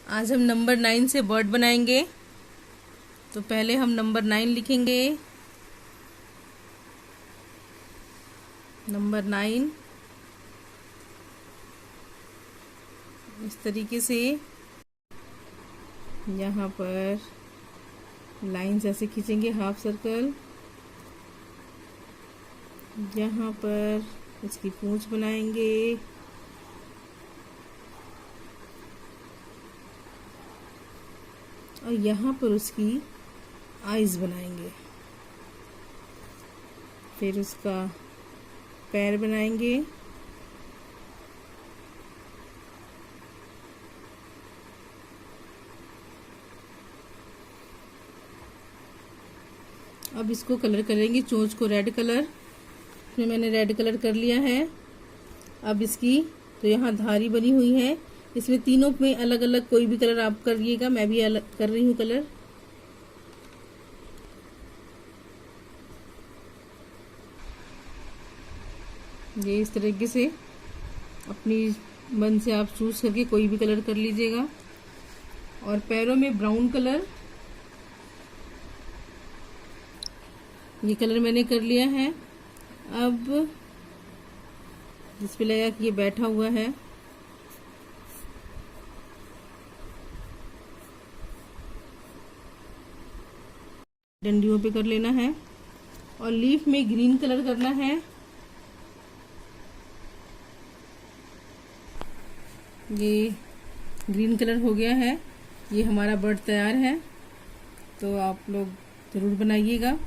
आज हम नंबर 9 से बर्ड बनाएंगे। तो पहले हम नंबर 9 लिखेंगे। नंबर 9 इस तरीके से यहाँ पर लाइंस ऐसे खींचेंगे, हाफ सर्कल। यहाँ पर इसकी पूंछ बनाएंगे और यहाँ पर उसकी आईज बनाएंगे। फिर उसका पैर बनाएंगे। अब इसको कलर करेंगे, चोंच को रेड कलर। इसमें मैंने रेड कलर कर लिया है। अब इसकी तो यहाँ धारी बनी हुई है, इसमें तीनों में अलग अलग कोई भी कलर आप करिएगा। मैं भी अलग कर रही हूँ कलर। ये इस तरीके से अपनी मन से आप चूज करके कोई भी कलर कर लीजिएगा। और पैरों में ब्राउन कलर, ये कलर मैंने कर लिया है। अब जिस पे लगा कि ये बैठा हुआ है, डंडियों पे कर लेना है। और लीफ में ग्रीन कलर करना है। ये ग्रीन कलर हो गया है। ये हमारा बर्ड तैयार है। तो आप लोग ज़रूर बनाइएगा।